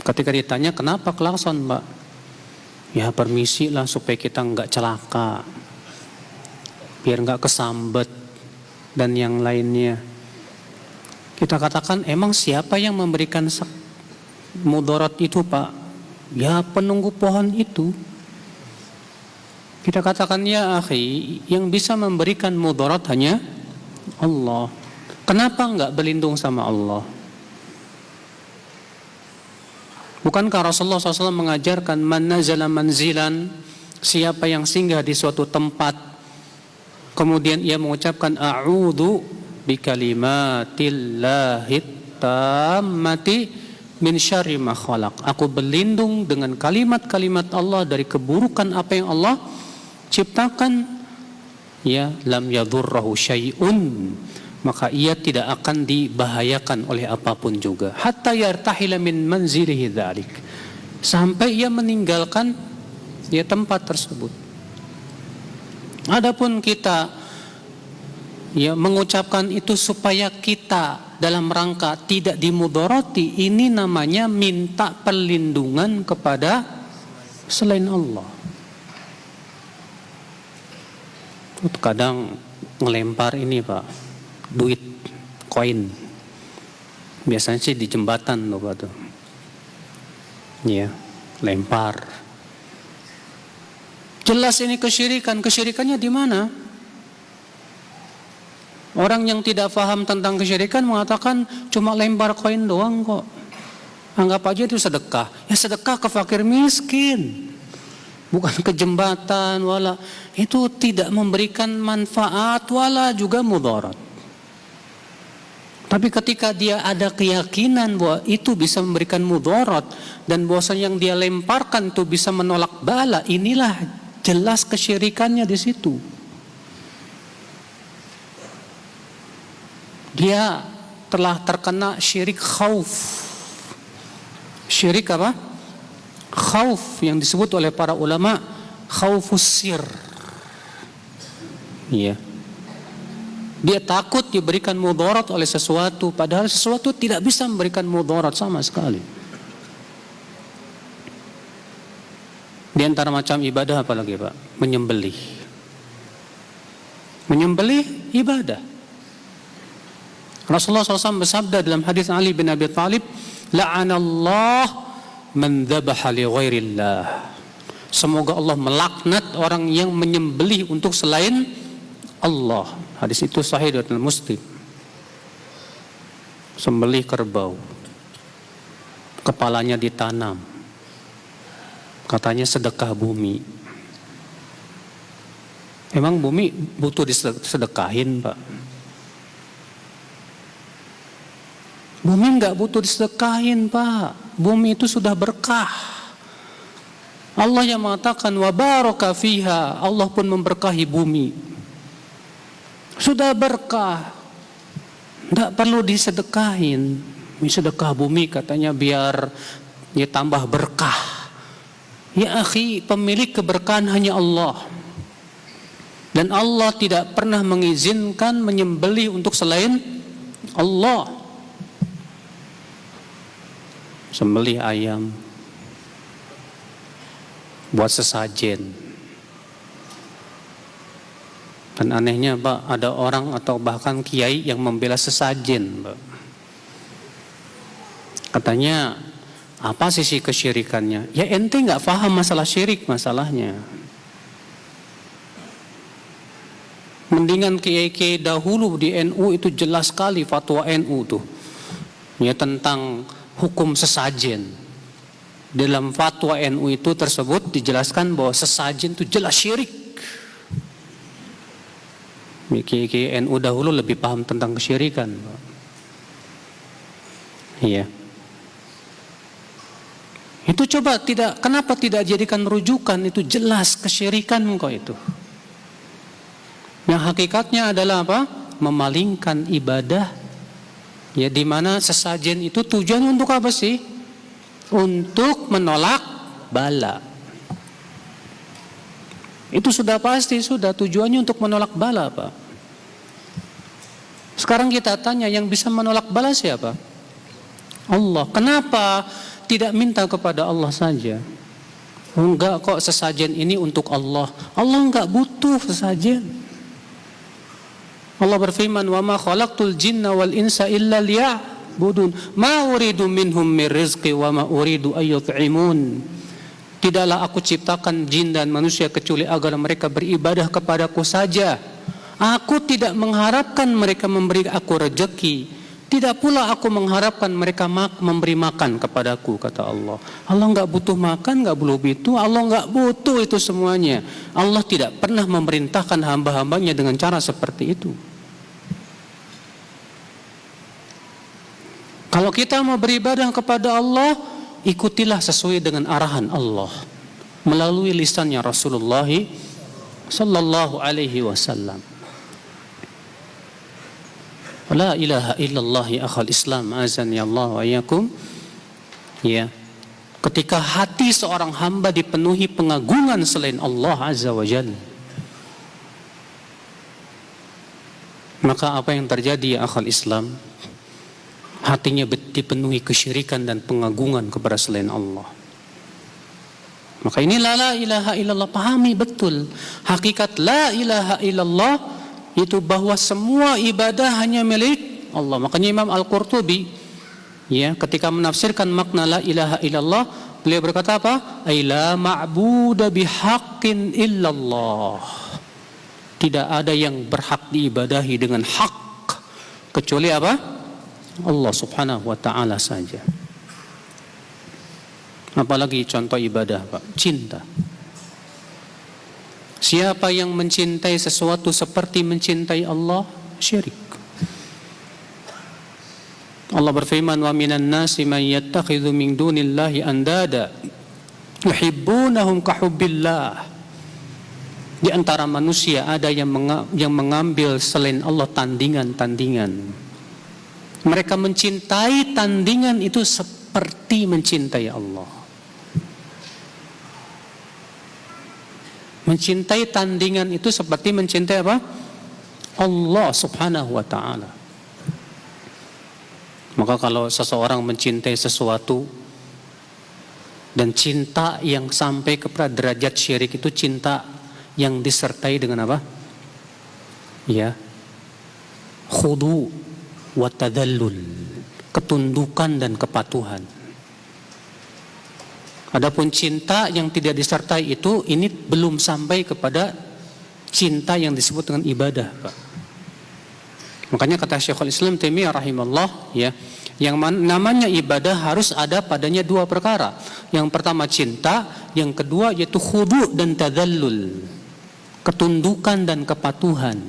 Ketika ditanya kenapa klakson mbak, ya permisi lah supaya kita nggak celaka, biar nggak kesambet dan yang lainnya. Kita katakan emang siapa yang memberikan mudarat itu pak? Ya penunggu pohon itu. Kita katakan ya akhi, yang bisa memberikan mudarat hanya Allah. Kenapa enggak berlindung sama Allah? Bukankah Rasulullah SAW mengajarkan man nazala manzilan, siapa yang singgah di suatu tempat kemudian ia mengucapkan a'udzu bikalimatillahi tammati min syarri ma khalaq, aku berlindung dengan kalimat-kalimat Allah dari keburukan apa yang Allah ciptakan, ya lam yadhurrahu syai'un, maka ia tidak akan dibahayakan oleh apapun juga, hatta yartahila min manzilihi dzalik, sampai ia meninggalkan ya tempat tersebut. Adapun kita ya mengucapkan itu supaya kita dalam rangka tidak dimudarati, ini namanya minta perlindungan kepada selain Allah. Kadang ngelempar ini pak, duit, koin, biasanya sih di jembatan loh pak tuh, ya lempar. Jelas ini kesyirikan. Kesyirikannya di mana? Orang yang tidak paham tentang kesyirikan mengatakan cuma lempar koin doang kok. Anggap aja itu sedekah. Ya sedekah ke fakir miskin, bukan ke jembatan wala. Itu tidak memberikan manfaat wala juga mudarat. Tapi ketika dia ada keyakinan bahwa itu bisa memberikan mudarat dan bahwasanya yang dia lemparkan itu bisa menolak bala, inilah jelas kesyirikannya di situ. Dia telah terkena syirik khauf. Syirik apa? Khauf yang disebut oleh para ulama khaufus sir. Iya. Dia takut diberikan mudarat oleh sesuatu, padahal sesuatu tidak bisa memberikan mudarat sama sekali. Di antara macam ibadah apa lagi Pak? Menyembelih. Menyembelih ibadah. Rasulullah SAW bersabda dalam hadis Ali bin Abi Thalib, la'anallah man dhabaha li ghairillah. Semoga Allah melaknat orang yang menyembelih untuk selain Allah. Hadis itu sahih dari Muslim. Sembelih kerbau, kepalanya ditanam, katanya sedekah bumi. Emang bumi butuh disedekahin Pak? Bumi enggak butuh disedekahin Pak. Bumi itu sudah berkah. Allah yang mengatakan wa baraka fiha, Allah pun memberkahi bumi. Sudah berkah, enggak perlu disedekahin. Sedekah bumi katanya biar ya tambah berkah. Ya akhi, pemilik keberkahan hanya Allah. Dan Allah tidak pernah mengizinkan menyembelih untuk selain Allah. Sembelih ayam buat sesajen. Dan anehnya Pak, ada orang atau bahkan kiai yang membela sesajen Pak. Katanya apa sisi kesyirikannya? Ya ente gak paham masalah syirik masalahnya. Mendingan kiai-kiai dahulu di NU itu jelas sekali fatwa NU tuh, ya tentang hukum sesajen. Dalam fatwa NU itu tersebut dijelaskan bahwa sesajen itu jelas syirik. Kiai NU dahulu lebih paham tentang kesyirikan. Iya. Itu coba kenapa tidak jadikan rujukan? Itu jelas kesyirikan kok itu. Yang hakikatnya adalah apa? Memalingkan ibadah. Ya di mana sesajen itu tujuannya untuk apa sih? Untuk menolak bala. Itu sudah pasti, sudah tujuannya untuk menolak bala Pak. Sekarang kita tanya, yang bisa menolak bala siapa? Allah. Kenapa tidak minta kepada Allah saja. Enggak kok, sesajen ini untuk Allah. Allah enggak butuh sesajen. Allah berfirman, "Wa ma khalaqtul jinna wal insa illa liya'budun, ma uridu minhum min rizqi wa ma uridu ay yut'imun." Tidaklah aku ciptakan jin dan manusia kecuali agar mereka beribadah kepadaku saja. Aku tidak mengharapkan mereka memberi aku rezeki. Tidak pula aku mengharapkan mereka memberi makan kepadaku, kata Allah. Allah enggak butuh makan, enggak butuh itu. Allah enggak butuh itu semuanya. Allah tidak pernah memerintahkan hamba-hambanya dengan cara seperti itu. Kalau kita mau beribadah kepada Allah, ikutilah sesuai dengan arahan Allah melalui lisannya Rasulullah sallallahu alaihi wasallam. La ilaha illallah ya akhal Islam, azan ya Allah wa iyyakum. Ya. Ketika hati seorang hamba dipenuhi pengagungan selain Allah azza wa jalla, maka apa yang terjadi ya akhal Islam? Hatinya dipenuhi kesyirikan dan pengagungan kepada selain Allah. Maka inilah la ilaha illallah, pahami betul hakikat la ilaha illallah itu bahwa semua ibadah hanya milik Allah. Makanya Imam Al-Qurtubi ya ketika menafsirkan makna la ilaha illallah, beliau berkata apa? Ai la ma'budu bihaqqin illallah. Tidak ada yang berhak diibadahi dengan hak kecuali apa? Allah subhanahu wa ta'ala saja. Apalagi contoh ibadah, Pak, cinta. Siapa yang mencintai sesuatu seperti mencintai Allah, syirik. Allah berfirman, wa minan nasi man yattakhidhu min dunillahi andada yuhibbunahum ka hubbillah. Di antara manusia ada yang mengambil selain Allah tandingan-tandingan. Mereka mencintai tandingan itu seperti mencintai Allah. Mencintai tandingan itu seperti mencintai apa? Allah subhanahu wa ta'ala. Maka kalau seseorang mencintai sesuatu dan cinta yang sampai kepada derajat syirik, itu cinta yang disertai dengan apa? Ya, khudu wa tadallul, ketundukan dan kepatuhan. Adapun cinta yang tidak disertai itu, ini belum sampai kepada cinta yang disebut dengan ibadah, Pak. Makanya kata Syekhul Islam Taimiyah rahimahullah, ya, yang namanya ibadah harus ada padanya dua perkara. Yang pertama cinta, yang kedua yaitu khudu dan tadallul, ketundukan dan kepatuhan.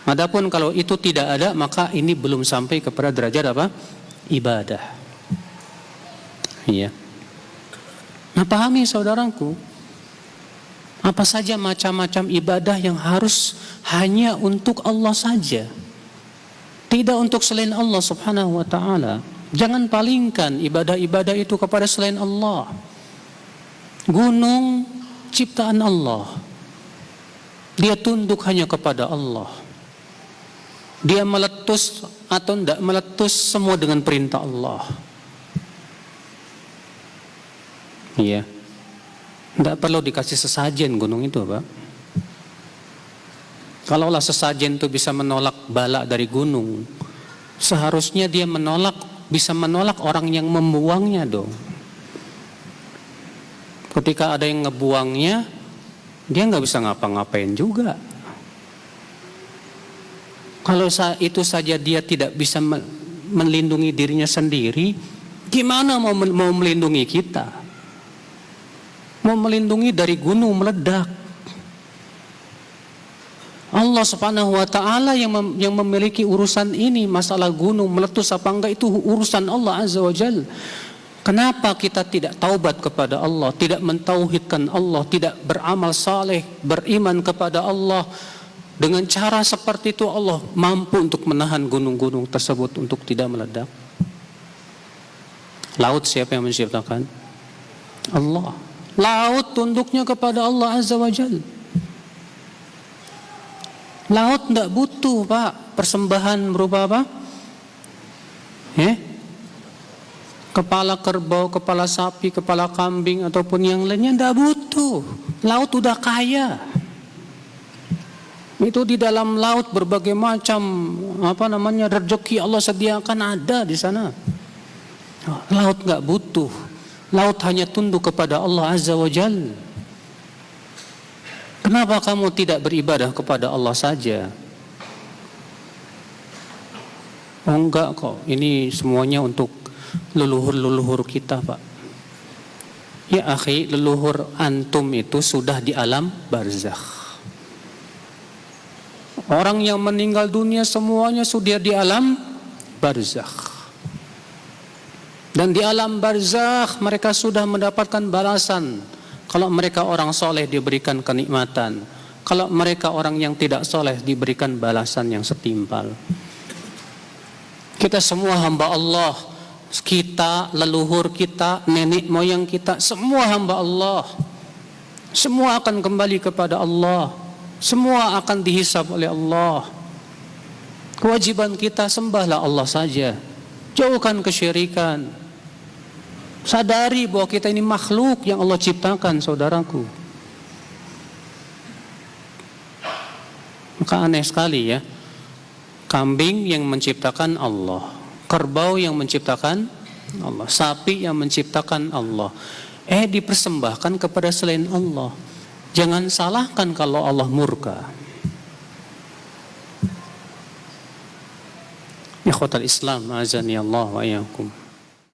Adapun kalau itu tidak ada, maka ini belum sampai kepada derajat apa? Ibadah. Iya. Nah, pahami saudaraku, apa saja macam-macam ibadah yang harus hanya untuk Allah saja, tidak untuk selain Allah subhanahu wa ta'ala. Jangan palingkan ibadah-ibadah itu kepada selain Allah. Gunung ciptaan Allah, dia tunduk hanya kepada Allah. Dia meletus atau tidak meletus semua dengan perintah Allah. Iya, tidak perlu dikasih sesajen gunung itu, Pak. Kalaulah sesajen itu bisa menolak bala dari gunung, seharusnya dia bisa menolak orang yang membuangnya dong. Ketika ada yang ngebuangnya, dia nggak bisa ngapa-ngapain juga. Kalau itu saja dia tidak bisa melindungi dirinya sendiri, gimana mau melindungi kita? Mau melindungi dari gunung meledak. Allah subhanahu wa ta'ala yang memiliki urusan ini. Masalah gunung meletus apa enggak itu urusan Allah azza wa jalla. Kenapa kita tidak taubat kepada Allah, tidak mentauhidkan Allah, tidak beramal saleh, beriman kepada Allah? Dengan cara seperti itu Allah mampu untuk menahan gunung-gunung tersebut untuk tidak meledak. Laut siapa yang menciptakan? Allah. Laut tunduknya kepada Allah azza wa jalla. Laut tidak butuh, Pak, persembahan berupa apa? kepala kerbau, kepala sapi, kepala kambing ataupun yang lainnya tidak butuh. Laut udah kaya. Itu di dalam laut berbagai macam rezeki Allah sediakan ada di sana. Laut nggak butuh. Laut hanya tunduk kepada Allah Azza wa Jalla. Kenapa kamu tidak beribadah kepada Allah saja? Oh enggak kok, ini semuanya untuk leluhur-leluhur kita, Pak. Ya akhi, leluhur antum itu sudah di alam barzakh. Orang yang meninggal dunia semuanya sudah di alam barzakh. Dan di alam barzakh mereka sudah mendapatkan balasan. Kalau mereka orang soleh diberikan kenikmatan. Kalau mereka orang yang tidak soleh diberikan balasan yang setimpal. Kita semua hamba Allah. Kita, leluhur kita, nenek moyang kita, semua hamba Allah. Semua akan kembali kepada Allah. Semua akan dihisab oleh Allah. Kewajiban kita sembahlah Allah saja. Jauhkan kesyirikan. Sadari bahwa kita ini makhluk yang Allah ciptakan, saudaraku. Maka aneh sekali ya. Kambing yang menciptakan Allah, kerbau yang menciptakan Allah, sapi yang menciptakan Allah, dipersembahkan kepada selain Allah. Jangan salahkan kalau Allah murka. Ikhwatal Islam, azani Allah wa iyyakum.